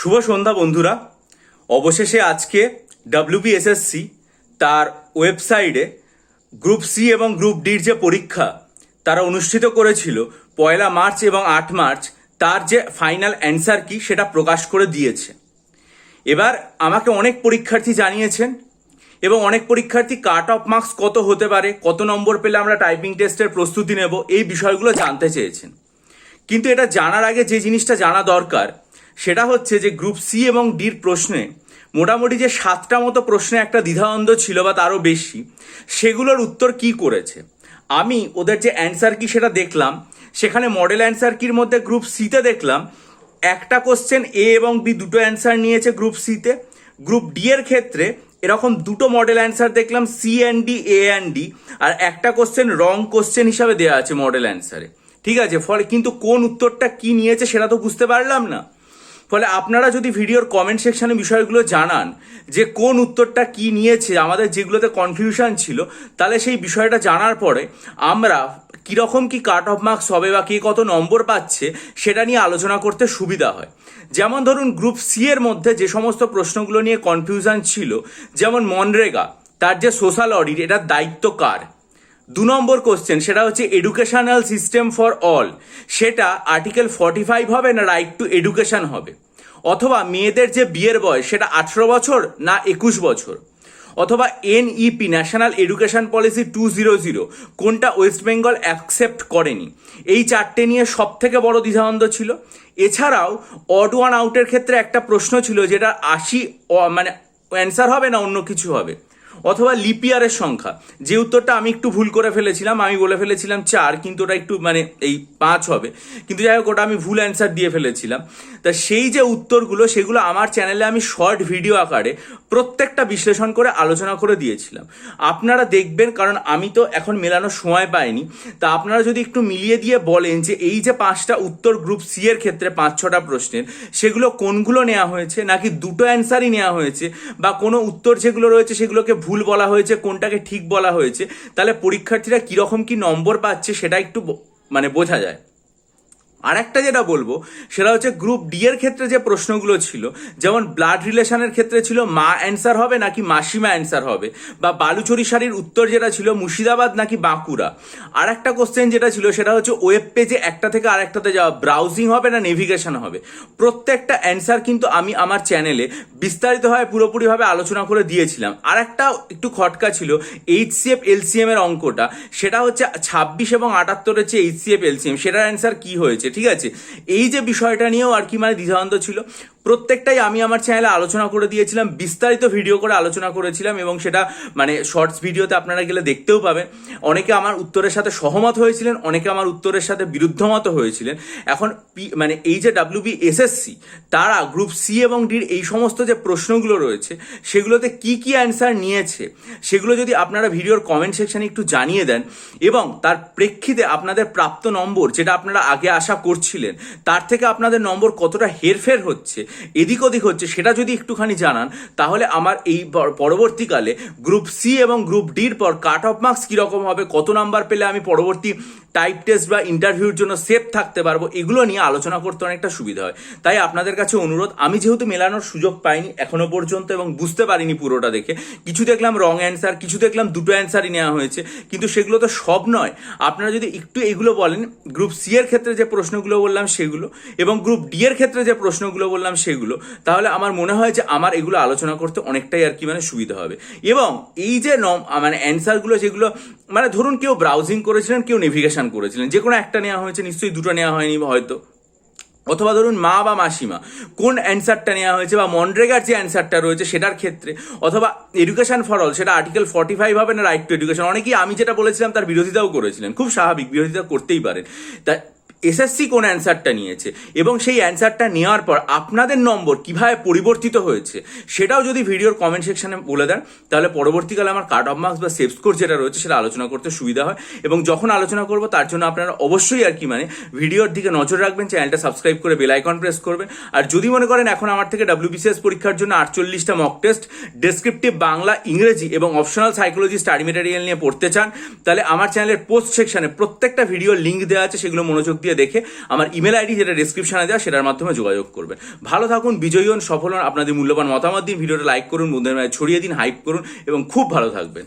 শুভ সন্ধ্যা বন্ধুরা। অবশেষে আজকে ডব্লিউবিএসএসসি তার ওয়েবসাইটে গ্রুপ সি এবং গ্রুপ ডির যে পরীক্ষা তারা অনুষ্ঠিত করেছিল 1 মার্চ এবং 8 মার্চ, তার যে ফাইনাল অ্যান্সার কি সেটা প্রকাশ করে দিয়েছে। এবার আমাকে অনেক পরীক্ষার্থী জানিয়েছেন এবং অনেক পরীক্ষার্থী কাট অফ মার্কস কত হতে পারে, কত নম্বর পেলে আমরা টাইপিং টেস্টের প্রস্তুতি নেব, এই বিষয়গুলো জানতে চেয়েছেন। কিন্তু এটা জানার আগে যে জিনিসটা জানা দরকার সেটা হচ্ছে যে গ্রুপ সি এবং ডির প্রশ্নে মোটামুটি যে 7টা মতো প্রশ্নে একটা দ্বিধাদ্বন্দ্ব ছিল বা তারও বেশি, সেগুলোর উত্তর কি করেছে আমি ওদের যে অ্যান্সার কি সেটা দেখলাম। সেখানে মডেল অ্যান্সার কির মধ্যে গ্রুপ সিতে দেখলাম একটা কোশ্চেন এ এবং বি দুটো অ্যান্সার নিয়েছে গ্রুপ সিতে। গ্রুপ ডি এর ক্ষেত্রে এরকম দুটো মডেল অ্যান্সার দেখলাম, C and D, A and D, আর একটা কোশ্চেন রং কোশ্চেন হিসাবে দেওয়া আছে মডেল অ্যান্সারে। ঠিক আছে, ফলে কিন্তু কোন উত্তরটা কি নিয়েছে সেটা তো বুঝতে পারলাম না। ফলে আপনারা যদি ভিডিওর কমেন্ট সেকশনে বিষয়গুলো জানান যে কোন উত্তরটা কি নিয়েছে, আমাদের যেগুলোতে কনফিউশন ছিল, তাহলে সেই বিষয়টা জানার পরে আমরা কীরকম কি কাট অফ মার্কস হবে বা কে কত নম্বর পাচ্ছে সেটা নিয়ে আলোচনা করতে সুবিধা হয়। যেমন ধরুন গ্রুপ সি এর মধ্যে যে সমস্ত প্রশ্নগুলো নিয়ে কনফিউশন ছিল, যেমন মনরেগা তার যে সোশ্যাল অডিট, এটার দায়িত্ব কার। 2 নম্বর কোশ্চেন সেটা হচ্ছে এডুকেশনাল সিস্টেম ফর অল, সেটা আর্টিকেল 45 হবে না রাইট টু এডুকেশন হবে। অথবা মেয়েদের যে বিয়ের বয়স সেটা 18 বছর না 21 বছর। অথবা এনইপি ন্যাশনাল এডুকেশন পলিসি 200 কোনটা ওয়েস্ট বেঙ্গল অ্যাকসেপ্ট করেনি। এই 4টে নিয়ে সব থেকে বড় দ্বিধাদ্বন্দ্ব ছিল। এছাড়াও অড ওয়ান আউটের ক্ষেত্রে একটা প্রশ্ন ছিল যেটা 80 মানে অ্যান্সার হবে না অন্য কিছু হবে। অথবা লিপিয়ারের সংখ্যা, যে উত্তরটা আমি একটু ভুল করে ফেলেছিলাম, আমি বলে ফেলেছিলাম 4, কিন্তু ওটা একটু এই 5 হবে, কিন্তু যাই হোক ওটা আমি ভুল অ্যান্সার দিয়ে ফেলেছিলাম। তা সেই যে উত্তরগুলো সেগুলো আমার চ্যানেলে আমি শর্ট ভিডিও আকারে প্রত্যেকটা বিশ্লেষণ করে আলোচনা করে দিয়েছিলাম। আপনারা দেখবেন, কারণ আমি তো এখন মেলানোর সময় পাইনি। তা আপনারা যদি একটু মিলিয়ে দিয়ে বলেন যে এই যে 5টা উত্তর গ্রুপ সি এর ক্ষেত্রে 5-6টা প্রশ্নের, সেগুলো কোনগুলো নেওয়া হয়েছে, নাকি দুটো অ্যান্সারই নেওয়া হয়েছে, বা কোনো উত্তর যেগুলো রয়েছে সেগুলোকে ভুল বলা হয়েছে, কোনটাকে ঠিক বলা হয়েছে, তাহলে পরীক্ষার্থীরা কিরকম কি নম্বর পাচ্ছে সেটা একটু বোঝা যায়। আর একটা যেটা বলবো সেটা হচ্ছে গ্রুপ ডি এর ক্ষেত্রে যে প্রশ্নগুলো ছিল, যেমন ব্লাড রিলেশনের ক্ষেত্রে ছিল মা অ্যান্সার হবে নাকি মাসিমা অ্যান্সার হবে, বা বালুচরি শাড়ির উত্তর যেটা ছিল মুর্শিদাবাদ নাকি বাঁকুড়া। আর একটা কোশ্চেন যেটা ছিল সেটা হচ্ছে ওয়েব পেজে একটা থেকে আরেকটাতে যাওয়া ব্রাউজিং হবে না নেভিগেশন হবে। প্রত্যেকটা অ্যান্সার কিন্তু আমি আমার চ্যানেলে বিস্তারিতভাবে পুরোপুরিভাবে আলোচনা করে দিয়েছিলাম। আর একটা একটু খটকা ছিল এইচসিএফ এলসিএম এর অঙ্কটা, সেটা হচ্ছে 26 এবং 78 হচ্ছে এইচসিএফ এলসিএম, সেটার অ্যান্সার কি হয়েছে। ঠিক আছে, এই যে বিষয়টা নিয়েও আর কি দ্বিধাদ্বন্দ্ব ছিল, প্রত্যেকটাই আমি আমার চ্যানেলে আলোচনা করে দিয়েছিলাম, বিস্তারিত ভিডিও করে আলোচনা করেছিলাম, এবং সেটা শর্টস ভিডিওতে আপনারা গেলে দেখতেও পাবেন। অনেকে আমার উত্তরের সাথে সহমত হয়েছিলেন, অনেকে আমার উত্তরের সাথে বিরুদ্ধমত হয়েছিলেন। এখন এই যে ডব্লিউবিএসএসসি তারা গ্রুপ সি এবং ডির এই সমস্ত যে প্রশ্নগুলো রয়েছে সেগুলোতে কি কি অ্যান্সার নিয়েছে সেগুলো যদি আপনারা ভিডিওর কমেন্ট সেকশনে একটু জানিয়ে দেন, এবং তার প্রেক্ষিতে আপনাদের প্রাপ্ত নম্বর যেটা আপনারা আগে আশা করছিলেন তার থেকে আপনাদের নম্বর কতটা হেরফের হচ্ছে, এদিক ওদিক হচ্ছে, সেটা যদি একটুখানি জানান, তাহলে আমার এই পরবর্তীকালে গ্রুপ সি এবং গ্রুপ ডির পর কাট অফ মার্কস কীরকম হবে, কত নাম্বার পেলে আমি পরবর্তী টাইপ টেস্ট বা ইন্টারভিউর জন্য সেফ থাকতে পারবো, এগুলো নিয়ে আলোচনা করতে অনেকটা সুবিধা হয়। তাই আপনাদের কাছে অনুরোধ, আমি যেহেতু মেলানোর সুযোগ পাইনি এখনো পর্যন্ত এবং বুঝতে পারিনি পুরোটা দেখে, কিছু দেখলাম রং অ্যান্সার, কিছু দেখলাম দুটো অ্যান্সারই নেওয়া হয়েছে, কিন্তু সেগুলো তো সব নয়। আপনারা যদি একটু এগুলো বলেন, গ্রুপ সি এর ক্ষেত্রে যে প্রশ্নগুলো বললাম সেগুলো, এবং গ্রুপ ডি এর ক্ষেত্রে যে প্রশ্নগুলো বললাম সেগুলো, তাহলে আমার মনে হয় যে আমার এগুলো আলোচনা করতে অনেকটাই আর কি সুবিধা হবে। এবং এই যে অ্যান্সারগুলো যেগুলো ধরুন কেউ ব্রাউজিং করেছিলেন, কেউ নেভিগেশন করেছিলেন, যে কোনো একটা নেওয়া হয়েছে, নিশ্চয়ই দুটো নেওয়া হয়নি হয়তো। অথবা ধরুন মা বা মাসিমা কোন অ্যান্সারটা নেওয়া হয়েছে, বা মনরেগার যে অ্যান্সারটা রয়েছে সেটার ক্ষেত্রে, অথবা এডুকেশন ফর অল সেটা আর্টিকেল 45 হবে না রাইট টু এডুকেশন। অনেকেই আমি যেটা বলেছিলাম তার বিরোধিতাও করেছিলেন, খুব স্বাভাবিক, বিরোধিতা করতেই পারেন। তা এসএসসি কোন অ্যান্সারটা নিয়েছে এবং সেই অ্যান্সারটা নেওয়ার পর আপনাদের নম্বর কিভাবে পরিবর্তিত হয়েছে সেটাও যদি ভিডিওর কমেন্ট সেকশনে বলে দেন, তাহলে পরবর্তীকালে আমার কাট অফ মার্কস বা সেভ স্কোর যেটা রয়েছে সেটা আলোচনা করতে সুবিধা হয়। এবং যখন আলোচনা করবো তার জন্য আপনারা অবশ্যই আর কি ভিডিওর দিকে নজর রাখবেন, চ্যানেলটা সাবস্ক্রাইব করে বেল আইকন প্রেস করবেন। আর যদি মনে করেন এখন আমার থেকে ডব্লিউবিসিএস পরীক্ষার জন্য 48টা মক টেস্ট, ডেসক্রিপটিভ বাংলা, ইংরেজি এবং অপশনাল সাইকোলজি স্টাডি মেটেরিয়াল নিয়ে পড়তে চান, তাহলে আমার চ্যানেলের পোস্ট সেকশনে প্রত্যেকটা ভিডিওর লিঙ্ক দেওয়া আছে, সেগুলো মনোযোগ দিয়ে খতিয়ে দেখে আমার ইমেল আইডি যেটা ডিসক্রিপশনে দেওয়া সেটার মাধ্যমে যোগাযোগ করবেন। ভালো থাকুন, বিজয়ী হন, সফল হন, আপনাদের মূল্যবান মতামত দিন, ভিডিওটা লাইক করুন, বন্ধুদের মাঝে ছড়িয়ে দিন, হাইপ করুন এবং খুব ভালো থাকবেন।